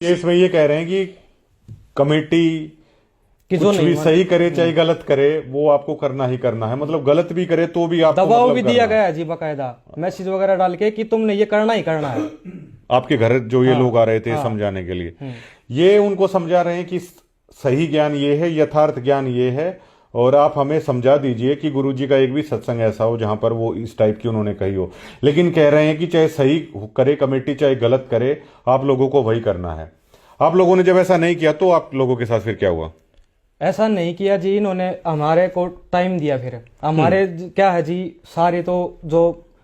इसमें ये कह रहे हैं कि कमेटी कि जो कुछ नहीं भी सही करे चाहे गलत करे वो आपको करना ही करना है। मतलब गलत भी करे तो भी आपको दबाव मतलब भी करना दिया है। गया है जी, बकायदा मैसेज वगैरह डाल के कि तुमने ये करना ही करना है। आपके घर जो ये हाँ, लोग आ रहे थे हाँ, समझाने के लिए, ये उनको समझा रहे हैं कि सही ज्ञान ये है, यथार्थ ज्ञान ये है, और आप हमें समझा दीजिए कि गुरुजी का एक भी सत्संग ऐसा हो जहां पर वो इस टाइप की उन्होंने कही हो। लेकिन कह रहे हैं कि चाहे सही करे कमेटी चाहे गलत करे, आप लोगों को वही करना है। आप लोगों ने जब ऐसा नहीं किया तो आप लोगों के साथ फिर क्या हुआ? ऐसा नहीं किया जी, इन्होंने हमारे को टाइम दिया। फिर हमारे क्या है जी, सारे तो जो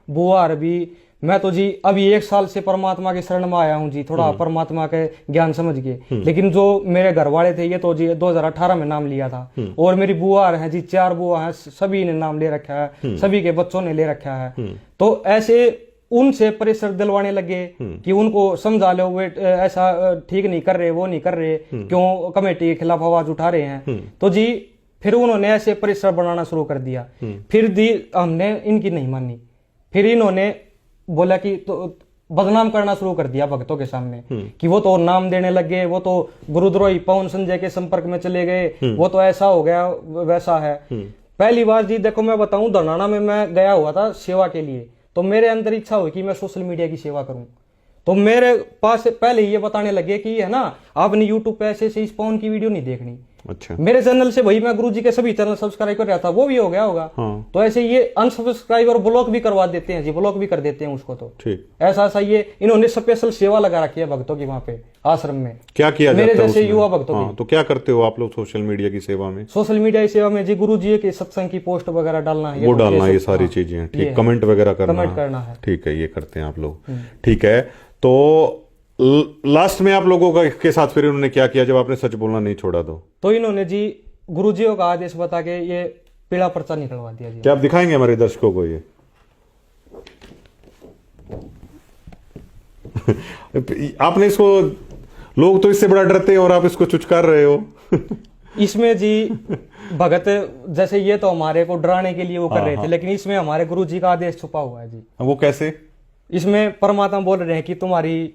बुआ अरबी, मैं तो जी अभी 1 साल से परमात्मा के शरण में आया हूँ जी, थोड़ा परमात्मा के ज्ञान समझ के। लेकिन जो मेरे घर वाले थे ये तो जी 2018 में नाम लिया था। और मेरी बुआ है जी, 4 बुआ हैं, सभी ने नाम ले रखा है, सभी के बच्चों ने ले रखा है। तो ऐसे उनसे प्रेशर दिलवाने लगे कि उनको समझा लो, वे ऐसा ठीक नहीं कर रहे, वो नहीं कर रहे, क्यों कमेटी के खिलाफ आवाज उठा रहे हैं। तो जी फिर उन्होंने ऐसे प्रेशर बनाना शुरू कर दिया। फिर दी हमने इनकी नहीं मानी, फिर इन्होंने बोला कि तो बदनाम करना शुरू कर दिया भक्तों के सामने कि वो तो नाम देने लगे, वो तो गुरुद्रोही पवन संजय के संपर्क में चले गए, वो तो ऐसा हो गया वैसा है। पहली बार जी देखो मैं बताऊं, धनाना में मैं गया हुआ था सेवा के लिए, तो मेरे अंदर इच्छा हुई कि मैं सोशल मीडिया की सेवा करूं। तो मेरे पास पहले ये बताने लगे कि है ना, आपने यूट्यूब पे ऐसे इस पवन की वीडियो नहीं देखनी। अच्छा, मेरे चैनल से वही मैं गुरुजी के सभी चैनल सब्सक्राइब कर रहा था, वो भी हो गया होगा। हाँ। तो ऐसे ये अनसब्सक्राइब और ब्लॉक भी करवा देते हैं जी, ब्लॉक भी कर देते हैं उसको। तो ठीक, ऐसा ऐसा ये इन्होंने स्पेशल सेवा लगा रखी है भक्तों की वहां पे आश्रम में। क्या किया मेरे जाता है जैसे उसमें? युवा भक्तों हाँ, तो क्या करते हो आप लोग सोशल मीडिया की सेवा में? सोशल मीडिया की सेवा में जी गुरुजी के सत्संग की पोस्ट वगैरह डालना है, वो डालना है, ये सब- सारी हाँ, चीजें, ये ठीक, है। कमेंट वगैरह कमेंट करना करना है। ठीक है, ये करते हैं आप लोग। ठीक है, तो लास्ट में आप लोगों का के साथ फिर उन्होंने क्या किया जब आपने सच बोलना नहीं छोड़ा? तो इन्होंने जी गुरुजियों का आदेश बता के ये पीला पर्चा निकलवा दिया जी। क्या आप दिखाएंगे हमारे दर्शकों को ये? आपने इसको, लोग तो इससे बड़ा डरते हैं और आप इसको चुचकार रहे हो। इसमें जी भगत जैसे ये तो हमारे को डराने के लिए वो कर रहे थे, लेकिन इसमें हमारे गुरुजी का आदेश छुपा हुआ है जी। वो कैसे? इसमें परमात्मा बोल रहे हैं कि तुम्हारी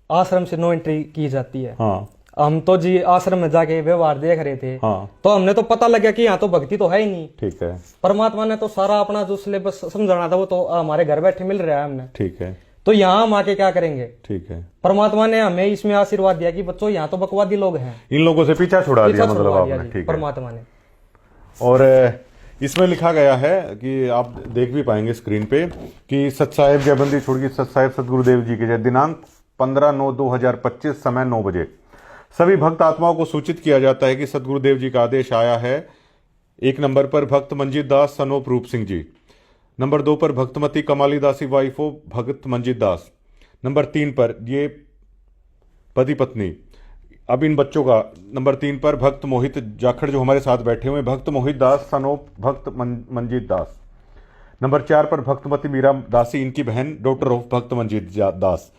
आश्रम से नो एंट्री की जाती है। हाँ, हम तो जी आश्रम में जाके व्यवहार देख रहे थे। हाँ, तो हमने तो पता लगा कि यहाँ तो भक्ति तो है ही नहीं। ठीक है, परमात्मा ने तो सारा अपना जो सिलेबस समझाना था वो तो हमारे घर बैठे मिल रहा है हमने। ठीक है, तो यहाँ हम आके क्या करेंगे? ठीक है। परमात्मा ने हमें इसमें आशीर्वाद दिया कि बच्चों यहाँ तो बकवादी लोग हैं, इन लोगों से पीछा छुड़ा दिया पीछा मतलब छुड़वा दिया आपने, जी ठीक है। परमात्मा ने। और इसमें लिखा गया है कि आप देख भी पाएंगे स्क्रीन पे कि सत साहेब जयबंदी छुड़गी सत साहेब सतगुरुदेव जी के जय, दिनांक 15/9/2025, समय 9 बजे सभी भक्त आत्माओं को सूचित किया जाता है कि सतगुरुदेव जी का आदेश आया है। 1 नंबर पर भक्त मंजीत दास सन ऑफ रूप सिंह जी, नंबर 2 पर भक्तमती कमाली दासी wife of Bhagat Manjeet Das, number 3 पर ये पति पत्नी, अब इन बच्चों का, नंबर 3 पर भक्त मोहित जाखड़ जो हमारे साथ बैठे हुए, भक्त मोहित दास सन ऑफ भक्त मंजीत दास, नंबर 4 पर भक्तमती मीरा दासी, इनकी बहन डॉक्टर ऑफ भक्त मंजीत दास।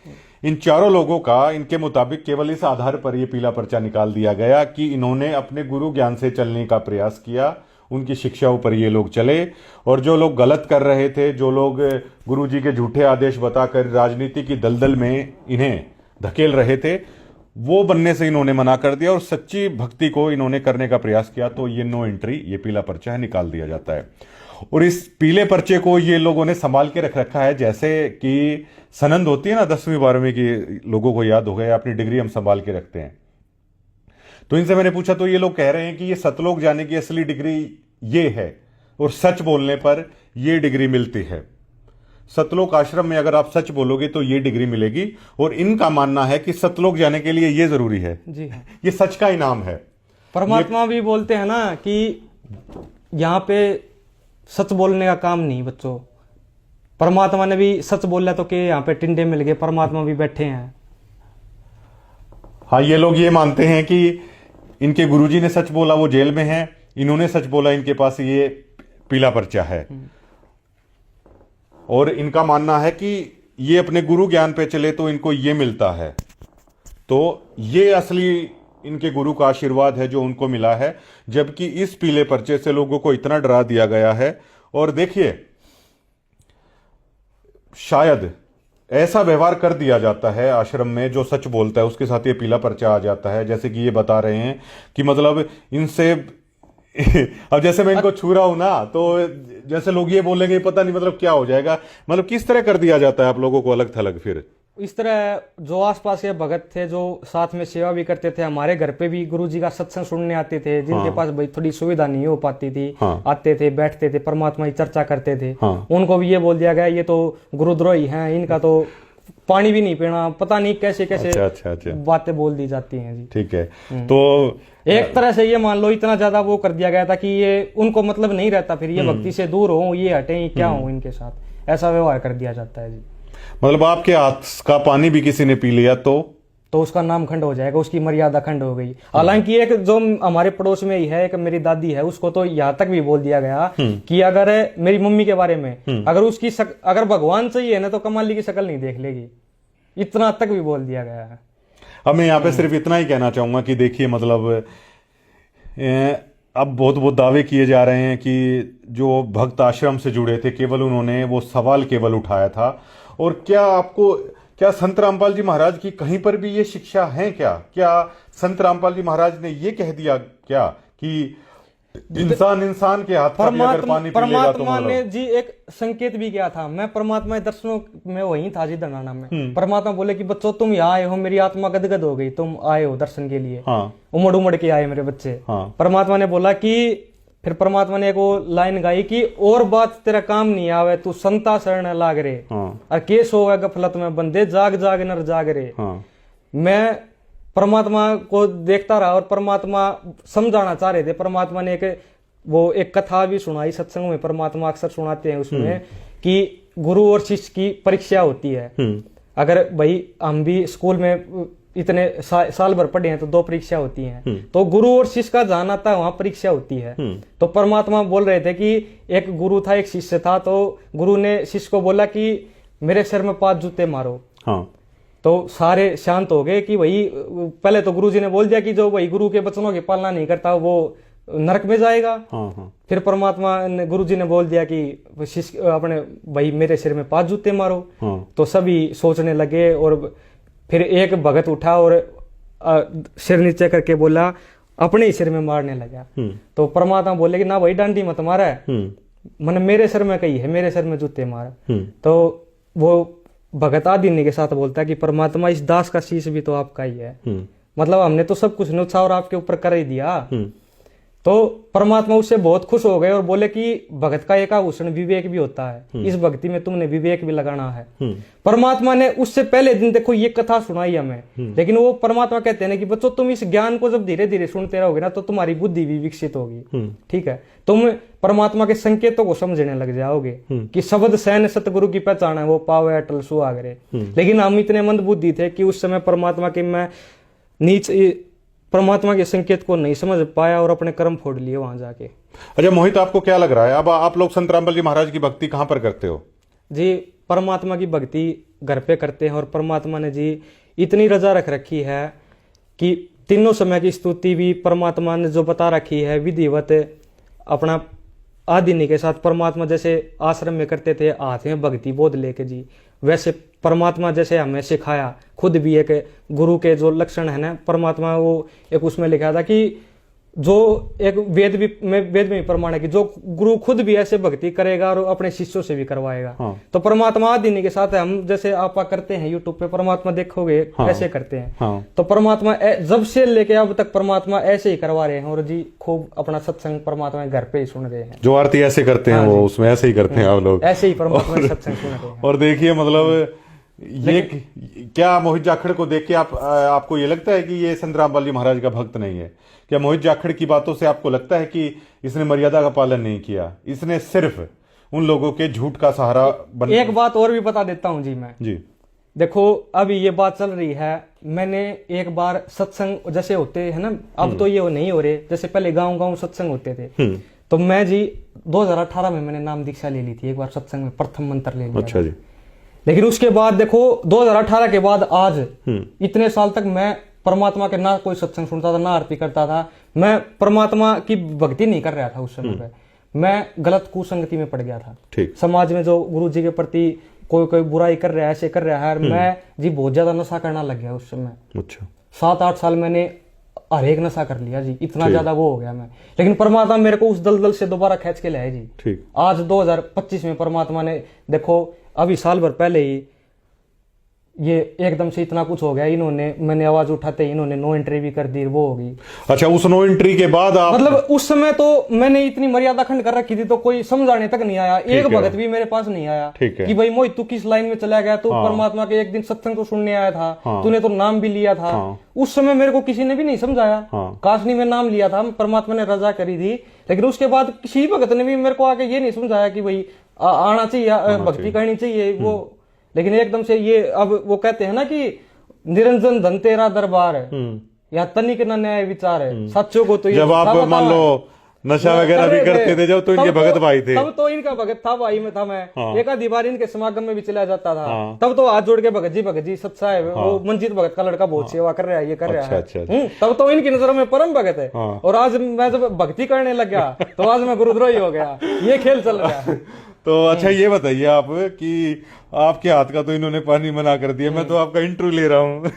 इन चारों लोगों का इनके मुताबिक केवल इस आधार पर यह पीला पर्चा निकाल दिया गया कि इन्होंने अपने गुरु ज्ञान से चलने का प्रयास किया, उनकी शिक्षाओं पर ये लोग चले, और जो लोग गलत कर रहे थे, जो लोग गुरुजी के झूठे आदेश बताकर राजनीति की दलदल में इन्हें धकेल रहे थे, वो बनने से इन्होंने मना कर दिया और सच्ची भक्ति को इन्होंने करने का प्रयास किया। तो ये नो एंट्री, ये पीला पर्चा है, निकाल दिया जाता है। और इस पीले पर्चे को ये लोगों ने संभाल के रख रखा है, जैसे कि सनंद होती है ना 10वीं 12वीं की, लोगों को याद हो गया, अपनी डिग्री हम संभाल के रखते हैं। तो इनसे मैंने पूछा तो ये लोग कह रहे हैं कि ये सतलोक जाने की असली डिग्री ये है, और सच बोलने पर ये डिग्री मिलती है। सतलोक आश्रम में अगर आप सच बोलोगे तो ये डिग्री मिलेगी, और इनका मानना है कि सतलोक जाने के लिए ये जरूरी है जी हाँ। ये सच का इनाम है। परमात्मा भी बोलते हैं ना कि यहाँ पे सच बोलने का काम नहीं बच्चों। परमात्मा ने भी सच बोला तो कि यहाँ पे टिंडे मिल गए, परमात्मा भी बैठे हैं। हाँ, ये लोग ये मानते हैं कि इनके गुरुजी ने सच बोला, वो जेल में है, इन्होंने सच बोला, इनके पास ये पीला पर्चा है, और इनका मानना है कि ये अपने गुरु ज्ञान पे चले तो इनको ये मिलता है। तो ये असली इनके गुरु का आशीर्वाद है जो उनको मिला है, जबकि इस पीले पर्चे से लोगों को इतना डरा दिया गया है। और देखिए, शायद ऐसा व्यवहार कर दिया जाता है आश्रम में, जो सच बोलता है उसके साथ ये पीला पर्चा आ जाता है। जैसे कि ये बता रहे हैं कि मतलब इनसे अब जैसे मैं इनको छू रहा हूं ना, तो जैसे लोग ये बोलेंगे पता नहीं मतलब क्या हो जाएगा, मतलब किस तरह कर दिया जाता है आप लोगों को अलग थलग। फिर इस तरह जो आसपास के भगत थे जो साथ में सेवा भी करते थे, हमारे घर पे भी गुरुजी का सत्संग सुनने आते थे, जिनके पास भाई थोड़ी सुविधा नहीं हो पाती थी, आते थे, बैठते थे, परमात्मा की चर्चा करते थे। उनको भी ये बोल दिया गया ये तो गुरुद्रोही हैं, इनका तो पानी भी नहीं पीना, पता नहीं कैसे कैसे अच्छा। बातें बोल दी जाती हैं जी। ठीक है, तो एक तरह से ये मान लो इतना ज्यादा वो कर दिया गया था कि ये उनको मतलब नहीं रहता, फिर ये भक्ति से दूर हो, ये हटे, ये क्या हो इनके साथ, ऐसा व्यवहार कर दिया जाता है जी। मतलब आपके हाथ का पानी भी किसी ने पी लिया तो उसका नाम खंड हो जाएगा, उसकी मर्यादा खंड हो गई। हालांकि एक जो हमारे पड़ोस में ही है, एक मेरी दादी है, उसको तो यहाँ तक भी बोल दिया गया कि अगर मेरी मम्मी के बारे में अगर उसकी अगर भगवान चाहिए ना तो कमाली की शक्ल नहीं देख लेगी, इतना तक भी बोल दिया गया है। अब मैं यहाँ पे सिर्फ इतना ही कहना चाहूंगा कि देखिए मतलब अब बहुत दावे किए जा रहे हैं कि जो भक्त आश्रम से जुड़े थे केवल उन्होंने वो सवाल केवल उठाया था। और क्या संत रामपाल जी महाराज की कहीं पर भी ये शिक्षा है क्या संत रामपाल जी महाराज ने ये कह दिया क्या कि इंसान के हाथ का भी अगर पानी पी लेगा तो परमात्मा ने जी एक संकेत भी किया था। मैं परमात्मा के दर्शनों में वहीं था जी धनाना में, परमात्मा बोले कि बच्चों तुम यहाँ आए हो, मेरी आत्मा गदगद हो गई, तुम आए हो दर्शन के लिए, उमड़ उमड़ के आए मेरे बच्चे। परमात्मा ने बोला कि फिर परमात्मा ने एक वो लाइन गाई कि और बात तेरा काम नहीं आवे, तू संता शरण लाग रे, और केस होगा गफलत में बंदे, जाग जाग नर जाग रे। मैं परमात्मा को देखता रहा और परमात्मा समझाना चाह रहे थे। परमात्मा ने एक कथा भी सुनाई सत्संग में, परमात्मा अक्सर सुनाते हैं उसमें कि गुरु और शिष्य की परीक्षा होती है। अगर भाई हम भी स्कूल में इतने साल भर पढ़े हैं तो 2 परीक्षा होती हैं, तो गुरु और शिष्य का जहां आता है वहां परीक्षा होती है। तो परमात्मा बोल रहे थे कि एक गुरु था, एक शिष्य था, तो गुरु ने शिष्य को बोला कि मेरे सिर में 5 जूते मारो। तो सारे शांत हो गए कि वही, पहले तो गुरुजी ने बोल दिया कि जो वही गुरु के वचनों की पालना नहीं करता वो नरक में जाएगा। फिर परमात्मा ने, गुरुजी ने बोल दिया कि शिष्य अपने भाई मेरे सिर में 5 जूते मारो। तो सभी सोचने लगे और फिर एक भगत उठा और सिर नीचे करके बोला, अपने ही सिर में मारने लगा। तो परमात्मा बोले कि ना भाई डांडी मत मारा है, मैंने मेरे सिर में कही है, मेरे सिर में जूते मारा। तो वो भगत आदिन्य के साथ बोलता है कि परमात्मा इस दास का शीश भी तो आपका ही है, मतलब हमने तो सब कुछ न्यौछावर आपके ऊपर कर ही दिया। तो परमात्मा उससे बहुत खुश हो गए और बोले कि भगत का एक आभूषण विवेक भी होता है, इस भक्ति में तुमने विवेक भी लगाना है। परमात्मा ने उससे पहले दिन देखो ये कथा सुनाई हमें, लेकिन वो परमात्मा कहते हैं कि बच्चों तुम इस ज्ञान को जब धीरे धीरे सुनते रहोगे ना तो तुम्हारी बुद्धि भी विकसित होगी। ठीक है, तुम परमात्मा के संकेतों को समझने लग जाओगे कि शब्द सैन सतगुरु की पहचान है, वो पावे अटल सुहागरे। लेकिन हम इतने मंद बुद्धि थे कि उस समय परमात्मा के मैं नीच परमात्मा के संकेत को नहीं समझ पाया और अपने कर्म फोड़ लिए वहां जाके। अच्छा मोहित, आपको क्या लग रहा है, अब आप लोग संत रामपाल जी महाराज की भक्ति कहां पर करते हो? जी परमात्मा की भक्ति घर पे करते हैं और परमात्मा ने जी इतनी रजा रख रखी है कि तीनों समय की स्तुति भी परमात्मा ने जो बता रखी है विधिवत अपना आदिन्य के साथ परमात्मा जैसे आश्रम में करते थे, हाथ में भक्ति बोध लेके जी, वैसे परमात्मा जैसे हमें सिखाया। खुद भी एक गुरु के जो लक्षण है ना, परमात्मा वो एक उसमें लिखा था कि जो एक वेद में प्रमाण है कि जो गुरु खुद भी ऐसे भक्ति करेगा और अपने शिष्यों से भी करवाएगा। तो परमात्मा आदिन्य के साथ हम जैसे आप करते हैं यूट्यूब पे, परमात्मा देखोगे ऐसे करते हैं। तो परमात्मा जब से लेके अब तक परमात्मा ऐसे ही करवा रहे हैं और जी खूब अपना सत्संग परमात्मा घर पे ही सुन रहे हैं। जो आरती ऐसे करते हैं वो उसमें ऐसे ही करते हैं आप लोग, ऐसे ही परमात्मा सत्संग सुन रहे हैं। और देखिए मतलब ये क्या मोहित जाखड़ को देख के आपको ये लगता है कि ये संत रामपाल जी महाराज का भक्त नहीं है? क्या मोहित जाखड़ की बातों से आपको लगता है कि इसने मर्यादा का पालन नहीं किया, इसने सिर्फ उन लोगों के झूठ का सहारा बन? एक बात और भी बता देता हूं जी मैं। जी देखो अभी ये बात चल रही है, मैंने एक बार सत्संग जैसे होते है ना, अब तो ये नहीं हो रहे, जैसे पहले गांव सत्संग होते थे। तो मैं जी 2018 में मैंने नाम दीक्षा ले ली थी एक बार सत्संग में, प्रथम मंत्र ले लिया। अच्छा जी। लेकिन उसके बाद देखो 2018 के बाद आज इतने साल तक मैं परमात्मा के ना कोई सत्संग सुनता था, ना आरती करता था, मैं परमात्मा की भक्ति नहीं कर रहा था उस समय पे। मैं गलत कुसंगति में पड़ गया था। समाज में जो गुरु जी के प्रति कोई कोई बुराई कर रहा है, ऐसे कर रहा है। और मैं जी बहुत ज्यादा नशा करना लग गया उस समय। अच्छा। 7-8 साल मैंने हर एक नशा कर लिया जी, इतना ज्यादा वो हो गया मैं। लेकिन परमात्मा मेरे को उस दलदल से दोबारा खींच के लाया जी। ठीक। आज 2025 में परमात्मा ने देखो, अभी साल भर पहले ही ये एकदम से इतना कुछ हो गया। इन्होंने, मैंने आवाज उठाते ही इन्होंने नो एंट्री भी कर दी, वो होगी। अच्छा, उस नो एंट्री के बाद आप मतलब उस समय तो मैंने इतनी मर्यादा खंड कर रखी थी, तो कोई समझाने तक नहीं आया, एक भगत भी मेरे पास नहीं आया कि भाई मोहित तू किस लाइन में चला गया, तू परमात्मा के एक दिन सत्संग तो सुनने आया था, तूने तो नाम भी लिया था। उस समय मेरे को किसी ने भी नहीं समझाया। काशनी में नाम लिया था, परमात्मा ने रजा करी थी, लेकिन उसके बाद किसी भगत ने भी मेरे को आके ये नहीं समझाया कि भाई आना चाहिए, भक्ति करनी चाहिए वो। लेकिन एकदम से ये, अब वो कहते हैं ना कि निरंजन धन तेरा दरबार है, या तनिक न न्याय विचार है, सच्चों को तो ये जब आप मान लो नशा वगैरह भी करते थे, जब तो इनके भगत भाई थे, तब तो इनका भगत था भाई में था मैं। एक आधी बार इनके समागम में भी चला जाता था, तब तो हाथ जोड़ के भगत जी सच साहब, वो मंजीत भगत का लड़का बहुत सेवा कर रहा है, ये कर रहा है। तब तो इनकी नजरों में परम भगत है। और आज मैं जब भक्ति करने लग गया तो आज मैं गुरुद्रोही हो गया, ये खेल चल रहा है। तो अच्छा ये बताइए आप कि आपके हाथ का तो इन्होंने पानी मना कर दिया, मैं तो आपका इंटरव्यू ले रहा हूँ।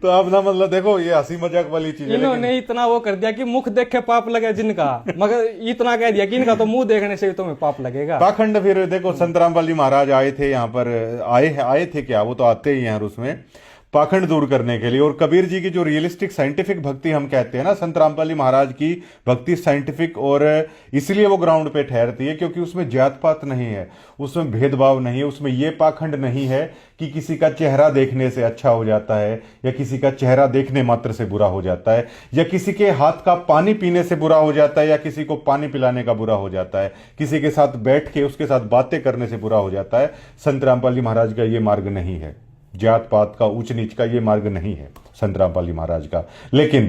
तो आप ना मतलब देखो, ये हंसी मजाक वाली चीज है, इन्होंने इतना वो कर दिया कि मुख देखे पाप लगे जिनका, मगर इतना कह दिया कि इनका तो मुंह देखने से भी तुम्हें पाप लगेगा। पाखंड। फिर देखो संत रामपाल जी महाराज आए थे यहाँ पर, आए थे क्या, वो तो आते ही हैं उसमें पाखंड दूर करने के लिए। और कबीर जी की जो रियलिस्टिक साइंटिफिक भक्ति हम कहते हैं ना, संत रामपाल जी महाराज की भक्ति साइंटिफिक, और इसलिए वो ग्राउंड पे ठहरती है क्योंकि उसमें जात पात नहीं है, उसमें भेदभाव नहीं है, उसमें ये पाखंड नहीं है कि किसी का चेहरा देखने से अच्छा हो जाता है, या किसी का चेहरा देखने मात्र से बुरा हो जाता है, या किसी के हाथ का पानी पीने से बुरा हो जाता है, या किसी को पानी पिलाने का बुरा हो जाता है, किसी के साथ बैठ के उसके साथ बातें करने से बुरा हो जाता है। संत रामपाल जी महाराज का ये मार्ग नहीं है, जात पात का ऊंच नीच का ये मार्ग नहीं है संत रामपाल जी महाराज का। लेकिन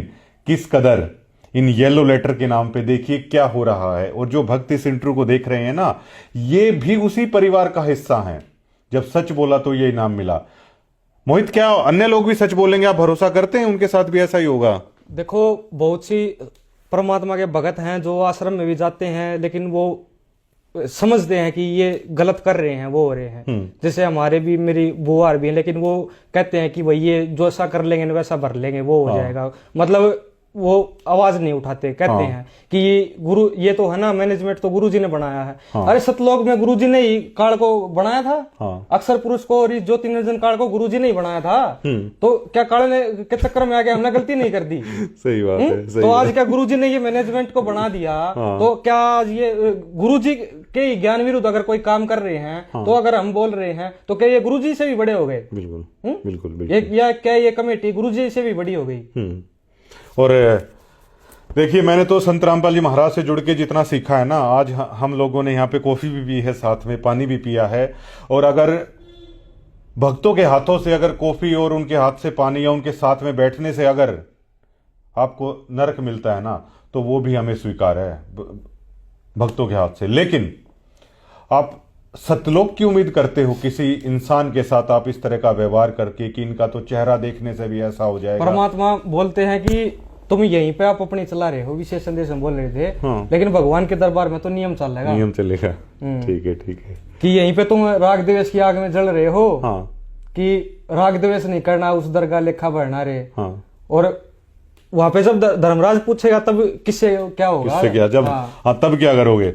किस कदर इन येलो लेटर के नाम पे देखिए क्या हो रहा है। और जो भक्त इस इंटरव्यू को देख रहे हैं ना, ये भी उसी परिवार का हिस्सा हैं। जब सच बोला तो ये इनाम मिला। मोहित, क्या अन्य लोग भी सच बोलेंगे? आप भरोसा करते हैं उनके साथ भी ऐसा ही होगा? देखो, बहुत सी परमात्मा के भगत हैं जो आश्रम में भी जाते हैं, लेकिन वो समझते हैं कि ये गलत कर रहे हैं, वो हो रहे हैं। जैसे हमारे भी, मेरी बुआ भी है, लेकिन वो कहते हैं कि भाई ये जो ऐसा कर लेंगे ना वैसा भर लेंगे, वो हो जाएगा। मतलब वो आवाज नहीं उठाते, कहते हैं कि ये गुरु, ये तो है ना मैनेजमेंट तो गुरुजी ने बनाया है। अरे सतलोक में गुरुजी ने ही काल को बनाया था, अक्षर पुरुष को और इस ज्योति निरंजन काल को गुरुजी ने ही बनाया था। तो क्या काल ने के चक्कर में आके हमने गलती नहीं कर दी? सही बात है। तो आज क्या गुरुजी ने ये मैनेजमेंट को बना दिया, तो क्या आज ये गुरुजी के ज्ञान विरुद्ध अगर कोई काम कर रहे हैं, तो अगर हम बोल रहे हैं तो क्या ये गुरुजी से भी बड़े हो गए? बिल्कुल बिल्कुल। या क्या ये कमेटी गुरुजी से भी बड़ी हो गई? और देखिए, मैंने तो संत रामपाल जी महाराज से जुड़ के जितना सीखा है ना, आज हम लोगों ने यहाँ पे कॉफी भी पी है, साथ में पानी भी पिया है। और अगर भक्तों के हाथों से अगर कॉफी और उनके हाथ से पानी, या उनके साथ में बैठने से अगर आपको नरक मिलता है ना, तो वो भी हमें स्वीकार है भक्तों के हाथ से। लेकिन आप सतलोक की उम्मीद करते हो किसी इंसान के साथ आप इस तरह का व्यवहार करके कि इनका तो चेहरा देखने से भी ऐसा हो जाएगा? परमात्मा बोलते हैं कि तुम यहीं पे आप अपनी चला रहे हो, विशेष संदेश हम बोल रहे थे। लेकिन भगवान के दरबार में तो नियम चलेगा, नियम चलेगा। ठीक है कि यहीं पे तुम राग द्वेष की आग में जल रहे हो, कि राग द्वेष नहीं करना, उस दरगाह लेखा भरना रे। और वहां पे जब धर्मराज पूछेगा तब किससे क्या होगा, किससे क्या, जब तब क्या करोगे?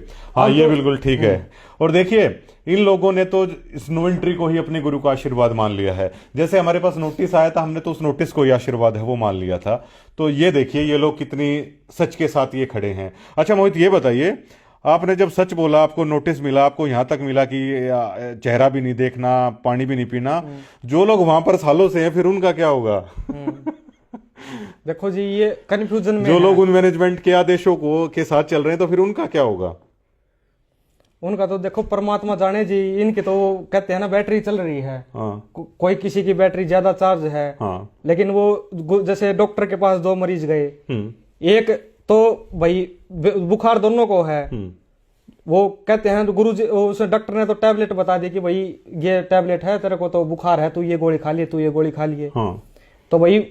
ये बिल्कुल ठीक है। और देखिए, इन लोगों ने तो इस नो एंट्री को ही अपने गुरु का आशीर्वाद मान लिया है। जैसे हमारे पास नोटिस आया था, हमने तो उस नोटिस को ही आशीर्वाद है वो मान लिया था। तो ये देखिए, ये लोग कितनी सच के साथ ये खड़े हैं। अच्छा मोहित, ये बताइए, आपने जब सच बोला, आपको नोटिस मिला, आपको यहां तक मिला कि चेहरा भी नहीं देखना, पानी भी नहीं पीना, जो लोग वहां पर सालों से हैं, फिर उनका क्या होगा? देखो जी, ये कंफ्यूजन में जो लोग उन मैनेजमेंट के आदेशों को के साथ चल रहे हैं, तो फिर उनका क्या होगा? उनका तो देखो परमात्मा जाने जी। इनके तो कहते हैं ना बैटरी चल रही है, कोई किसी की बैटरी ज्यादा चार्ज है, लेकिन वो जैसे डॉक्टर के पास 2 मरीज गए, एक तो भाई बुखार दोनों को है, वो कहते हैं तो गुरुजी, उस डॉक्टर ने तो टैबलेट बता दी कि भाई ये टैबलेट है, तेरे को तो बुखार है, तू ये गोली खा लिए, तू ये गोली खा लिए। तो भाई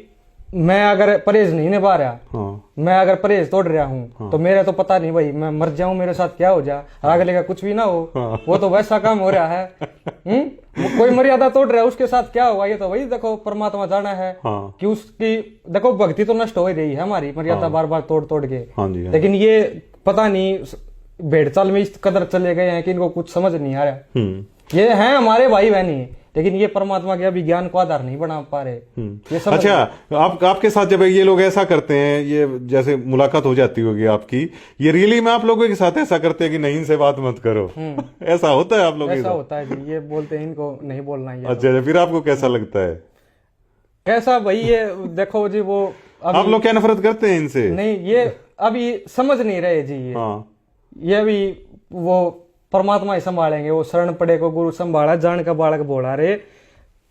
मैं अगर परहेज नहीं निभा रहा, हाँ मैं अगर परहेज तोड़ रहा हूँ तो मेरा तो पता नहीं भाई, मैं मर जाऊं मेरे साथ क्या हो जा, आगे लेकर कुछ भी ना हो, वो तो वैसा काम हो रहा है। कोई मर्यादा तोड़ रहा है उसके साथ क्या होगा, ये तो वही देखो परमात्मा जाना है हाँ कि उसकी देखो भक्ति तो नष्ट हो ही रही है हमारी, मर्यादा बार बार तोड़ तोड़ के। हाँ जी, हाँ। लेकिन ये पता नहीं भेड़ चाल में इस कदर चले गए हैं कि इनको कुछ समझ नहीं आ रहा। ये हैं हमारे भाई बहन ही, लेकिन ये परमात्मा के अभी ज्ञान को आधार नहीं बना पा रहे। ये समझ अच्छा, आपके साथ जब ये लोग ऐसा करते हैं, ये जैसे मुलाकात हो जाती होगी आपकी, ये रियली में आप लोगों के साथ ऐसा करते हैं कि नहीं इनसे बात मत करो, ऐसा होता है आप लोगों के ऐसा साथ? होता है जी, ये बोलते हैं इनको नहीं बोलना है। अच्छा, फिर आपको कैसा लगता है? कैसा भाई, ये देखो जी वो आप लोग क्या नफरत करते हैं इनसे? नहीं, ये अभी समझ नहीं रहे जी। ये अभी वो परमात्मा ही संभालेंगे, वो शरण पड़े को गुरु संभाला, जान का बालक बोला रे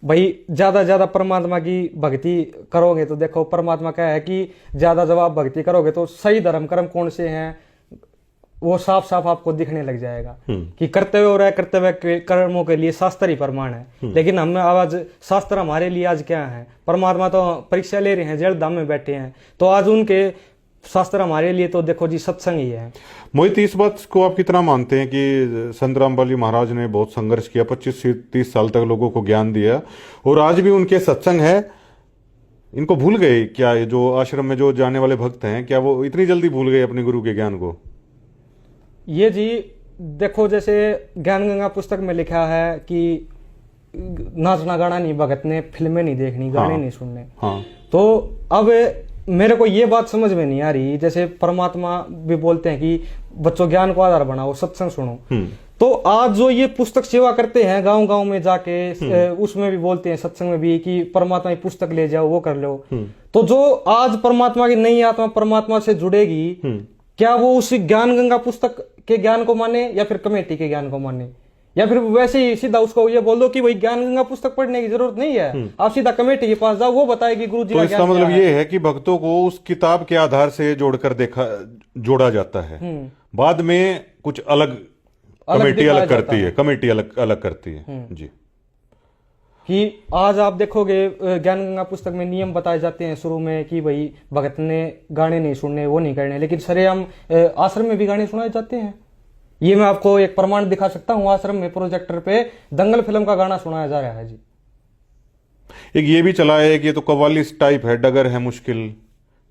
भाई। ज्यादा परमात्मा की भक्ति करोगे तो देखो परमात्मा क्या है कि ज्यादा जब आप भक्ति करोगे तो सही धर्म कर्म कौन से हैं वो साफ साफ आपको दिखने लग जाएगा कि कर्तव्य और कर्तव्य कर्मों के लिए शास्त्र ही प्रमाण है। लेकिन हम आज शास्त्र हमारे लिए आज क्या है, परमात्मा तो परीक्षा ले रहे हैं, जेल धाम में बैठे हैं, तो आज उनके शास्त्र हमारे लिए तो देखो जी सत्संग ही है। मोहित, इस बात को आप कितना मानते हैं कि संत रामपाल जी महाराज ने बहुत संघर्ष किया, 25 से 30 साल तक लोगों को ज्ञान दिया, और आज भी उनके सत्संग है, इनको भूल गए क्या? ये जो आश्रम में जो जाने वाले भक्त हैं, क्या वो इतनी जल्दी भूल गए अपने गुरु के ज्ञान को? ये जी देखो, जैसे ज्ञान गंगा पुस्तक में लिखा है कि नाचना गाना नहीं भगत ने, फिल्में नहीं देखनी, गाने नहीं सुनने। तो अब मेरे को ये बात समझ में नहीं आ रही, जैसे परमात्मा भी बोलते हैं कि बच्चों ज्ञान को आधार बनाओ, सत्संग सुनो, तो आज जो ये पुस्तक सेवा करते हैं गांव गांव में जाके, उसमें भी बोलते हैं सत्संग में भी कि परमात्मा की पुस्तक ले जाओ, वो कर लो। तो जो आज परमात्मा की नई आत्मा परमात्मा से जुड़ेगी, क्या वो उस ज्ञान गंगा पुस्तक के ज्ञान को माने या फिर कमेटी के ज्ञान को माने, या फिर वैसे ही सीधा उसको ये बोल दो कि भाई ज्ञान गंगा पुस्तक पढ़ने की जरूरत नहीं है, आप सीधा कमेटी के पास जाओ, वो बताएगी गुरु जी। तो इसका मतलब ये है कि भक्तों को उस किताब के आधार से जोड़कर जोड़ा जाता है, बाद में कुछ अलग कमेटी अलग करती है, कमेटी अलग करती है जी। कि आज आप देखोगे ज्ञान गंगा पुस्तक में नियम बताए जाते हैं शुरू में कि भाई भगत ने गाने नहीं सुनने, वो नहीं करने, लेकिन सरेआम आश्रम में भी गाने सुनाए जाते हैं। ये मैं आपको एक प्रमाण दिखा सकता हूँ, आश्रम में प्रोजेक्टर पे दंगल फिल्म का गाना सुनाया जा रहा है जी। एक ये भी चला है कि ये तो कव्वाली टाइप है, डगर है मुश्किल,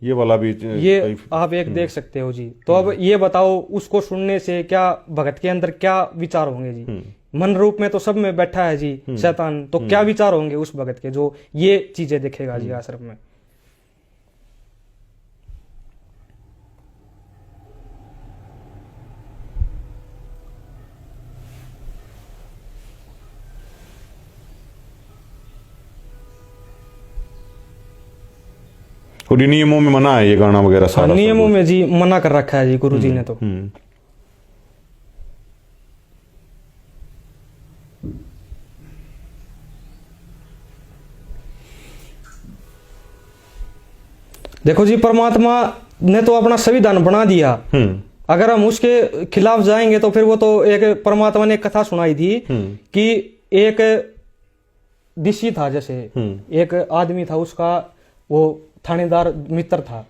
ये वाला भी ये आप एक देख सकते हो जी। तो अब ये बताओ उसको सुनने से क्या भगत के अंदर क्या विचार होंगे जी? मन रूप में तो सब में बैठा है जी शैतान, तो क्या विचार होंगे उस भगत के जो ये चीजें देखेगा जी आश्रम में? और नियमों में मना है ये गाना वगैरह सारा? नियमों में जी मना कर रखा है जी गुरु जी ने। तो देखो जी, परमात्मा ने तो अपना संविधान बना दिया, अगर हम उसके खिलाफ जाएंगे तो फिर वो तो एक परमात्मा ने एक कथा सुनाई थी कि एक ऋषि था, जैसे एक आदमी था, उसका वो थानेदार मित्र था,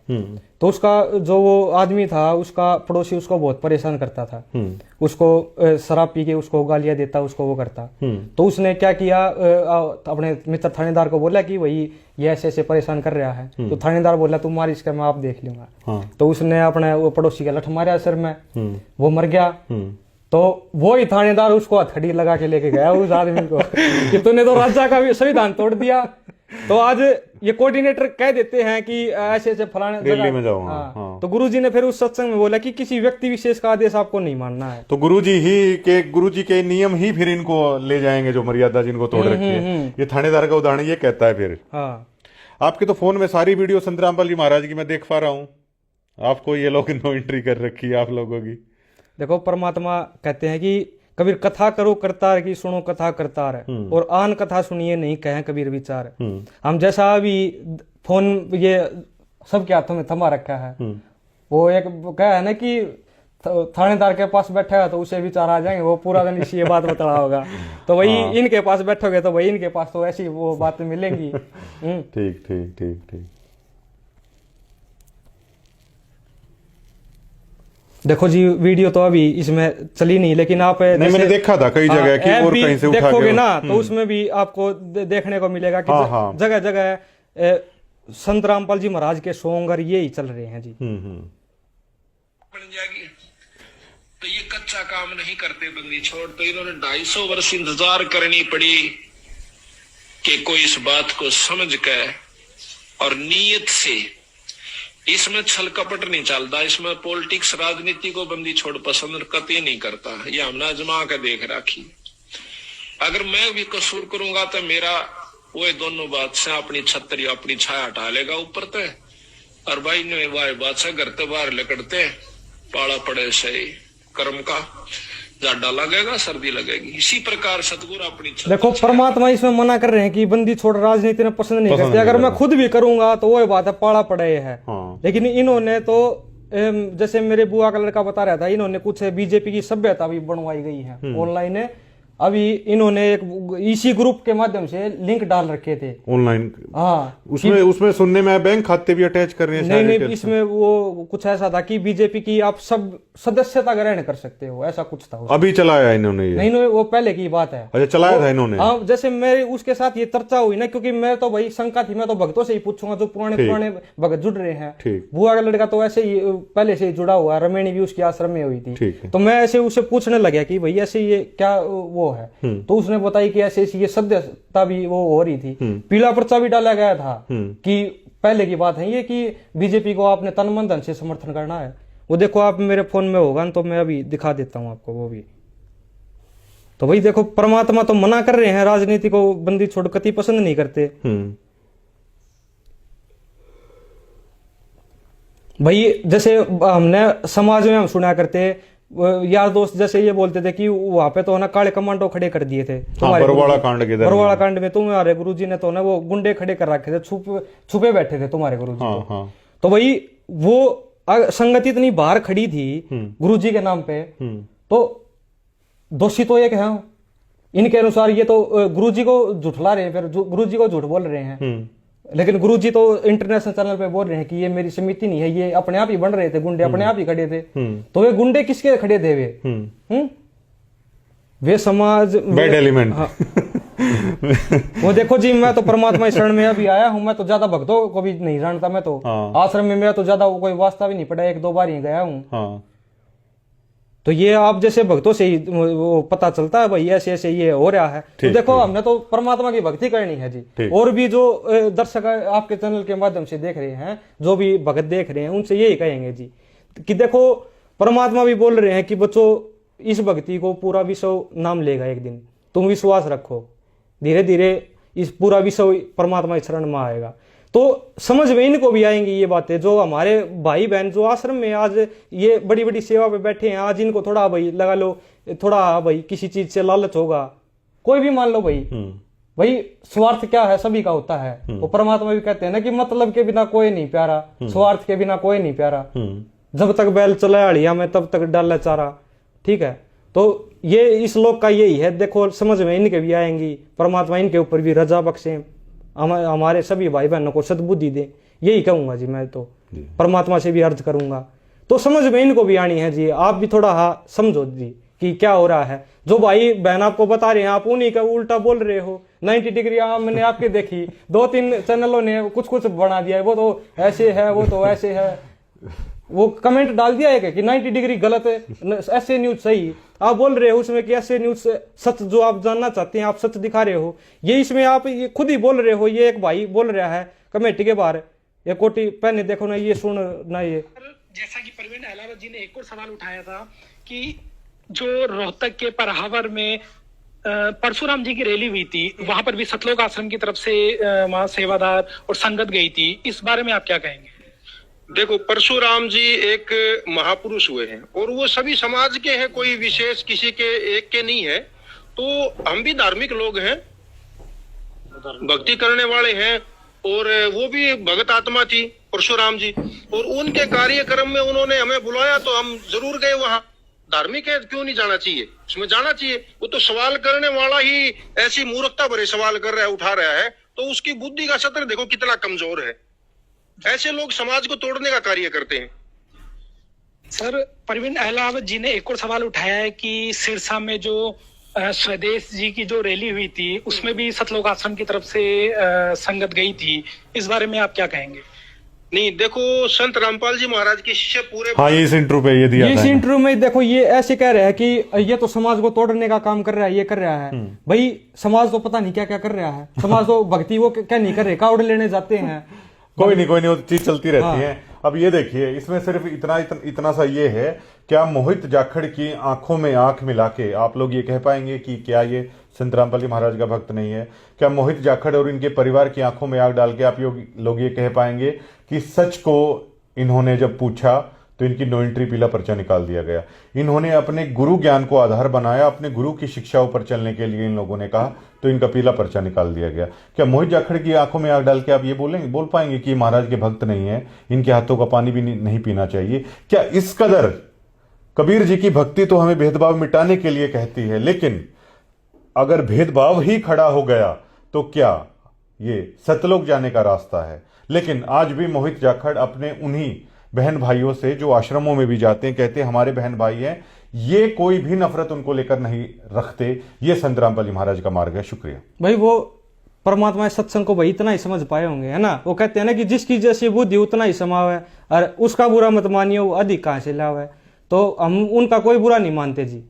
तो उसका जो वो आदमी था उसका पड़ोसी उसको बहुत परेशान करता था, उसको शराब पी के उसको गालियां देता, उसको वो करता। तो उसने क्या किया, अपने मित्र थानेदार को बोला कि भाई ये ऐसे ऐसे परेशान कर रहा है। तो थानेदार बोला तुम मार इसका, मैं आप देख लूंगा। तो उसने अपने वो पड़ोसी का लठ मारा सिर में, वो मर गया। तो वो ही थानेदार उसको हथकड़ी लगा के लेके गया उस आदमी को कि तूने तो राजा का भी संविधान तोड़ दिया। तो आज ये कोऑर्डिनेटर कह देते हैं कि ऐसे ऐसे फलाने दिल्ली में जाओ। हाँ। तो गुरुजी ने फिर उस सत्संग में बोला कि किसी व्यक्ति विशेष का आदेश आपको नहीं मानना है। तो गुरुजी के नियम ही फिर इनको ले जाएंगे, जो मर्यादा जिनको तोड़ रखी है। ये थानेदार का उदाहरण ये कहता है फिर। हाँ, आपके तो फोन में सारी वीडियो संत रामपाल जी महाराज की मैं देख पा रहा हूँ, आपको ये लोग नो एंट्री कर रखी है आप लोगों की। देखो परमात्मा कहते हैं कि कबीर कथा करो करतार की, सुनो कथा करतार है, और आन कथा सुनिए नहीं कहें कबीर विचार। हम जैसा अभी फोन ये सबके हाथों में थमा रखा है, वो एक क्या है ना कि थानेदार के पास बैठा है तो उसे विचार आ जाएंगे, वो पूरा दिन इसी ये बात बता रहा होगा। तो वही इनके पास बैठोगे तो वही इनके पास तो ऐसी वो बातें मिलेंगी। ठीक ठीक ठीक ठीक। देखो जी वीडियो तो अभी इसमें चली नहीं, लेकिन आप नहीं, मैंने देखा था कई जगह कि ऐप और भी कहीं से उठा देखोगे के ना तो उसमें भी आपको देखने को मिलेगा कि हाँ। जगह जगह संत रामपाल जी महाराज के सॉन्ग और यही चल रहे हैं जी। बन जाएगी तो ये कच्चा काम नहीं करते बंदी छोड़, तो इन्होंने 250 वर्ष इंतजार करनी पड़ी कि कोई इस बात को समझ कर और नीयत से, इसमें छल कपट नहीं चलता, इसमें पॉलिटिक्स राजनीति को बंदी छोड़ पसंद कतई नहीं करता। ये हमने आजमा कर देख रखी। अगर मैं भी कसूर करूंगा तो मेरा वो दोनों बात से अपनी छतरी अपनी छाया हटा लेगा ऊपर ते, और भाई ने वाह बात से घर ते बाहर लकड़ते पाला पड़े से कर्म का जाडा लगेगा सर्दी लगेगी। इसी प्रकार सतगुरु अपनी देखो परमात्मा इसमें मना कर रहे हैं कि बंदी छोड़ राजनीति में पसंद नहीं करते। अगर मैं खुद भी करूंगा तो वो बात है पाला पड़े है। लेकिन इन्होंने तो जैसे मेरे बुआ का लड़का बता रहा था, इन्होंने कुछ बीजेपी की सभ्यता भी बनवाई गई है ऑनलाइन। अभी इन्होंने एक इसी ग्रुप के माध्यम से लिंक डाल रखे थे ऑनलाइन। हाँ, उसमें सुनने में बैंक खाते भी अटैच कर रहे हैं। नहीं, इसमें वो कुछ ऐसा था कि बीजेपी की आप सब सदस्यता ग्रहण कर सकते हो, ऐसा कुछ था। अभी चलाया इन्होंने ये? नहीं, वो पहले की बात है। अच्छा, चलाया था इन्होंने। हाँ, जैसे मेरे उसके साथ ये चर्चा हुई ना, क्योंकि मैं तो भाई शंका थी, मैं तो भक्तों से ही पूछूंगा जो पुराने भगत जुड़ रहे हैं। बुआ का लड़का तो ऐसे ही पहले से ही जुड़ा हुआ, रमेणी भी उसके आश्रम में हुई थी। तो मैं ऐसे उसे पूछने लगा कि भाई ऐसे ये क्या वो है, तो उसने बताई कि ऐसे ये सदस्यता भी वो हो रही थी। पीला पर्चा भी डाला गया था कि पहले की बात है ये कि बीजेपी को आपने तन मन धन से समर्थन करना है। वो देखो आप मेरे फोन में होगा तो मैं अभी दिखा देता हूं आपको वो भी। तो भाई देखो परमात्मा तो मना कर रहे हैं, राजनीति को बंदी छोड़ कति पसंद नहीं करते। भाई जैसे हमने समाज में हम सुना करते यार दोस्त जैसे ये बोलते थे कि वहां पे तो ना काले कमांडो खड़े कर दिए थे बरवाड़ा कांड में तुम्हारे गुरुजी ने तो ना वो गुंडे खड़े कर रखे थे, छुपे बैठे थे तुम्हारे गुरुजी। तो भाई वो संगति इतनी बाहर खड़ी थी गुरुजी के नाम पे, तो दोषी तो एक है इनके अनुसार। ये तो गुरुजी को झुठला रहे हैं, फिर गुरुजी को झूठ बोल रहे हैं। लेकिन गुरुजी तो इंटरनेशनल चैनल पे बोल रहे हैं कि ये मेरी समिति नहीं है, ये अपने आप ही बन रहे थे, गुंडे अपने आप ही खड़े थे। तो वे गुंडे किसके खड़े थे? वे समाज बैड एलिमेंट। हाँ। वो देखो जी, मैं तो परमात्मा शरण में अभी आया हूँ, मैं तो ज्यादा भक्तों को भी नहीं जानता। मैं तो आश्रम में मेरा तो ज्यादा कोई वास्ता भी नहीं पड़ा, 1-2 बार ही गया हूँ। तो ये आप जैसे भक्तों से ही वो पता चलता है भाई ऐसे ऐसे ये हो रहा है। तो देखो हमने तो परमात्मा की भक्ति करनी है जी। और भी जो दर्शक आपके चैनल के माध्यम से देख रहे हैं, जो भी भक्त देख रहे हैं, उनसे यही कहेंगे जी कि देखो परमात्मा भी बोल रहे हैं कि बच्चों इस भक्ति को पूरा विश्व नाम लेगा एक दिन, तुम विश्वास रखो, धीरे धीरे इस पूरा विश्व परमात्मा की शरण में आएगा। तो समझ में इनको भी आएंगी ये बातें। जो हमारे भाई बहन जो आश्रम में आज ये बड़ी बड़ी सेवा पे बैठे हैं, आज इनको थोड़ा भाई लगा लो, थोड़ा भाई किसी चीज से लालच होगा, कोई भी मान लो भाई स्वार्थ क्या है, सभी का होता है। वो परमात्मा भी कहते हैं ना कि मतलब के बिना कोई नहीं प्यारा, स्वार्थ के बिना कोई नहीं प्यारा। जब तक बैल चला हड़िया में तब तक डाला चारा। ठीक है, तो ये इस लोक का यही है। देखो समझ में इनके भी आएंगी, परमात्मा इनके ऊपर भी रजा बख्शे, हमारे सभी भाई बहनों को सद्बुद्धि दे, यही कहूंगा जी। मैं तो परमात्मा से भी अर्ज करूंगा, तो समझ में इनको भी आनी है जी। आप भी थोड़ा समझो जी कि क्या हो रहा है। जो भाई बहन आपको बता रहे हैं आप उन्हीं का उल्टा बोल रहे हो। 90 डिग्री मैंने आपके देखी, 2-3 चैनलों ने कुछ बना दिया है, वो तो ऐसे है, वो तो ऐसे है। वो कमेंट डाल दिया है कि 90 डिग्री गलत है, ऐसे न्यूज सही। आप बोल रहे हो उसमें कि ऐसे न्यूज सच जो आप जानना चाहते हैं आप सच दिखा रहे हो, ये इसमें आप ये खुद ही बोल रहे हो। ये एक भाई बोल रहा है कमेटी के बाहर, ये कोटी पहने देखो ना, ये सुन ना। ये जैसा कि परवीन अहलावत जी ने एक और सवाल उठाया था कि जो रोहतक के परहावर में परशुराम जी की रैली हुई थी, वहां पर भी सतलोक आश्रम की तरफ से वहां सेवादार और संगत गई थी, इस बारे में आप क्या कहेंगे? देखो, परशुराम जी एक महापुरुष हुए हैं और वो सभी समाज के हैं, कोई विशेष किसी के एक के नहीं है। तो हम भी धार्मिक लोग हैं, भक्ति करने वाले हैं, और वो भी भगत आत्मा थी परशुराम जी, और उनके कार्यक्रम में उन्होंने हमें बुलाया तो हम जरूर गए वहां। धार्मिक है, क्यों नहीं जाना चाहिए, उसमें जाना चाहिए। वो तो सवाल करने वाला ही ऐसी मूर्खता भरे सवाल कर रहा है, उठा रहा है, तो उसकी बुद्धि का सत्र देखो कितना कमजोर है। ऐसे लोग समाज को तोड़ने का कार्य करते हैं। सर परवीन अहलावत जी ने एक और सवाल उठाया है कि सिरसा में जो स्वदेश जी की जो रैली हुई थी उसमें भी सतलोक आश्रम की तरफ से संगत गई थी, इस बारे में आप क्या कहेंगे? नहीं, देखो संत रामपाल जी महाराज के शिष्य पूरे हाँ, ये इस इंटरव्यू पे ये दिया इस था इंटरव्यू में देखो ये ऐसे कह रहे हैं कि ये तो समाज को तोड़ने का काम कर रहा है, ये कर रहा है। भाई समाज तो पता नहीं क्या क्या कर रहा है, समाज तो भक्ति वो क्या नहीं कर रहे, कावड़ लेने जाते हैं। कोई नहीं वो चीज चलती रहती है। अब ये देखिए, इसमें सिर्फ इतना सा ये है, क्या मोहित जाखड़ की आंखों में आंख मिला के आप लोग ये कह पाएंगे कि क्या ये संत रामपाल जी महाराज का भक्त नहीं है? क्या मोहित जाखड़ और इनके परिवार की आंखों में आग डाल के आप लोग ये कह पाएंगे कि सच को इन्होंने जब पूछा तो इनकी नो एंट्री पीला पर्चा निकाल दिया गया? इन्होंने अपने गुरु ज्ञान को आधार बनाया, अपने गुरु की शिक्षाओं पर चलने के लिए इन लोगों ने कहा तो इनका पीला पर्चा निकाल दिया गया। क्या मोहित जाखड़ की आंखों में आग डाल के आप ये बोल पाएंगे कि महाराज के भक्त नहीं है, इनके हाथों का पानी भी नहीं पीना चाहिए? क्या इस कदर कबीर जी की भक्ति तो हमें भेदभाव मिटाने के लिए कहती है, लेकिन अगर भेदभाव ही खड़ा हो गया तो क्या ये सतलोक जाने का रास्ता है? लेकिन आज भी मोहित जाखड़ अपने उन्हीं बहन भाइयों से जो आश्रमों में भी जाते हैं कहते हैं हमारे बहन भाई हैं, ये कोई भी नफरत उनको लेकर नहीं रखते। ये संत रामपाल जी महाराज का मार्ग है। शुक्रिया भाई वो परमात्मा सत्संग को भाई इतना ही समझ पाए होंगे, है ना? वो कहते हैं ना कि जिसकी जैसी बुद्धि उतना ही समाव है, और उसका बुरा मत मानिए, वो अधिक कहां से लाव है। तो हम उनका कोई बुरा नहीं मानते जी,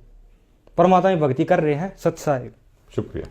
परमात्मा की भक्ति कर रहे हैं सत्साहिब। शुक्रिया।